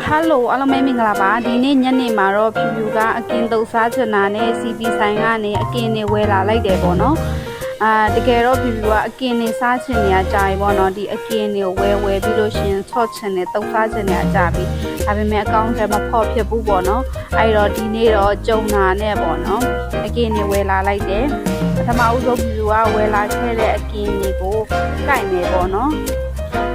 Hello အားလုံးပဲမင်္ဂလာပါဒီနေ့ညနေမှာတော့ဖြူဖြူကအကင်တုတ်စားချင်တာနဲ့ CP ဆိုင်ကနေအကင်တွေဝယ်လာလိုက်တယ်ပေါ့နော်တကယ်တော့ဖြူဖြူကအကင်တွေစားချင်နေရကြပြီပေါ့နော်ဒီအကင်တွေကိုဝယ်ပြီးလို့ရှင်ချော့ချင်တယ်တုတ်စားချင်နေရကြပြီဒါပေမဲ့အကောင့်ထဲမှာဖော့ဖြစ်ဘူးပေါ့နော်အဲ့တော့ဒီနေ့တော့ကြုံတာနဲ့ပေါ့နော်အကင်တွေဝယ်လာလိုက်တယ်ပထမဦးဆုံးဖြူဖြူကဝယ်လာခဲ့တဲ့အကင်တွေကိုကိုက်မယ်ပေါ့နော်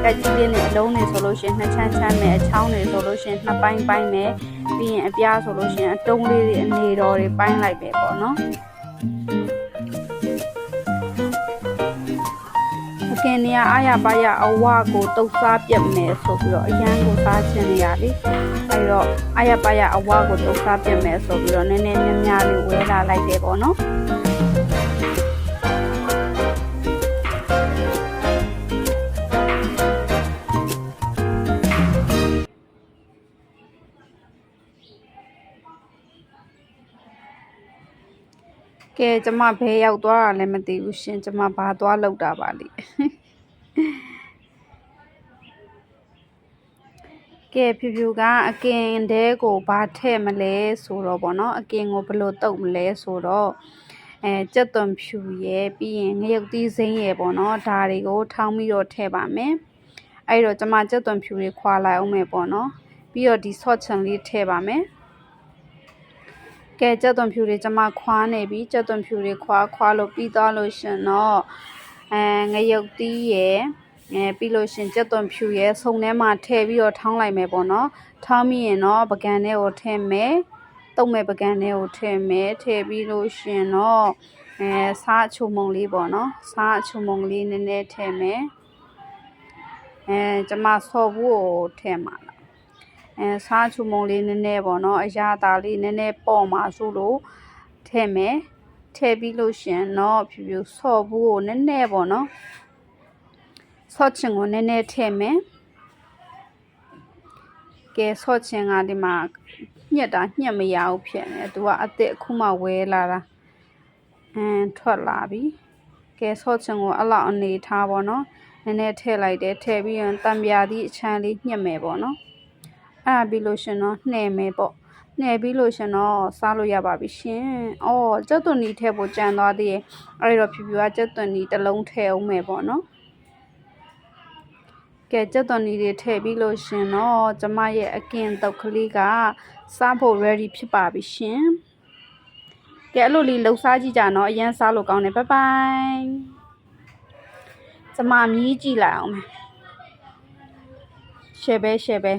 ကကြီးလေးနဲ့အလုံးနေဆိုလို့ရှင်နှစ်ချမ်းချမ်းမယ်အချောင်းနေဆိုလို့ရှင်နှစ်ပိုင်းပိုင်းမယ်ပြီးရင်အပြားဆိုလို့ရှင်အတုံးလေးတွေအနေတော်တွေပိုင်းလိုက်ပဲပေါ့နော်အကင်နေရအားရပါရအဝကိုတုတ်စားပြတ်မယ်ဆိုပြီးတော့အရန်ကိုစားချင်နေရလေအဲ့တော့အားရပါရအဝကိုတုတ်စားပြတ်မယ်ဆိုပြီးတော့နည်းနည်းများများလေးဝဲလာလိုက်တယ်ပေါ့နော်ကဲကျမဘယ်ရောက်သွားတာလဲမသိဘူးရှင်ကျမဘာသွားလောက်တာပါလိကဲဖြူဖြူကအကင်တဲကိုဘာထည့်မလဲဆိုတော့ဗောနော်အကင်ကိုဘယ်လိုတုပ်မလဲဆိုတော့ကြက်သွန်ဖြူရဲ့ပြီးရင်ငရုတ်သီးစိမ်းရဲ့ဗောနော်ဒါတွေကိုထောင်းပြီးတော့ထည့်ပါမယ်အဲ့တော့ကျမကြက်သွန်ဖြူတွေခွာလိုက်အောင်မယ်ဗောနော်ပြီးတော့ဒီဆော့ချန်လေးထည့်ပါမယ်ကဲကြက်သွန်ဖြူတွေကျမခွာနေပြီကြက်သွန်ဖြူတွေခွာလို့ပြီးသွားလို့ရှင်တော့ငရုတ်သီးရယ်ပြီးလို့ရှင်ကြက်သွန်ဖြူရယ်ဆုံထဲမှာထည့်ပြီးတော့ထောင်းလိုက်မယ်ပေါ့နော်ထောင်းပြီးရင်တော့ပကံထဲကိုထည့်မယ်တုံးမဲ့ပကံထဲကိုထည့်မယ်ထည့်ပြီးလို့ရှင်တော့စားအချုံမုံလေးပေါ့နော်စားအချုံမုံလေးနည်းနည်းထည့်မယ်ကျမဆော့ဘူးကိုထည့်မှာစားချူမုံလေးနည်းနည်းပေါ့နော်အရာသားလေးနည်းနည်းပေါ့မှာဆိုလို့ထည့်မယ်ထည့်ပြီးလို့ရှင်တော့ဖြူဖြူဆော့ဘူးကိုနည်းနည်းပေါ့နော်ဆော့ချင်ကိုနည်းနည်းထည့်မယ်ကဲဆော့ချင်ကဒီမှာညက်မရဘူးဖြစ်နေသူကအစ်စ်အခုမှဝဲလာတာထွက်လာပြီကဲဆော့ချင်ကိုအဲ့လောက်အနေထားပေါ့နော်နည်းနည်းထည့်လိုက်တယ်ထည့်ပြီးရင်တံပြာသည့်အချမ်းလေးညှက်မယ်ပေါ့နော်အဲ့ပြီးလို့ရှင်တော့နှဲမယ်ပေါ့နှဲပြီးလို့ရှင်တော့စားလို့ရပါပြီရှင်အော်ကြက်သွန်နီထည့်ဖို့ကြံသွားသေးရဲ့အဲ့တော့ဖြူဖြူကကြက်သွန်နီတစ်လုံးထည့်အောင်မယ်ပေါ့နော်ကဲကြက်သွန်နီတွေထည့်ပြီးလို့ရှင်တော့ကျမရဲ့အကင်တုပ်ကလေးကစားဖို့ ready ဖြစ်ပါပြီရှင်ကဲအဲ့လိုလေးလှုပ်စားကြည့်ကြနော်အရင်စားလို့ကောင်းတယ်ဘိုင်ဘိုင်ကျမမြည်ကြည့်လိုက်အောင်မယ်ရှယ်ပဲ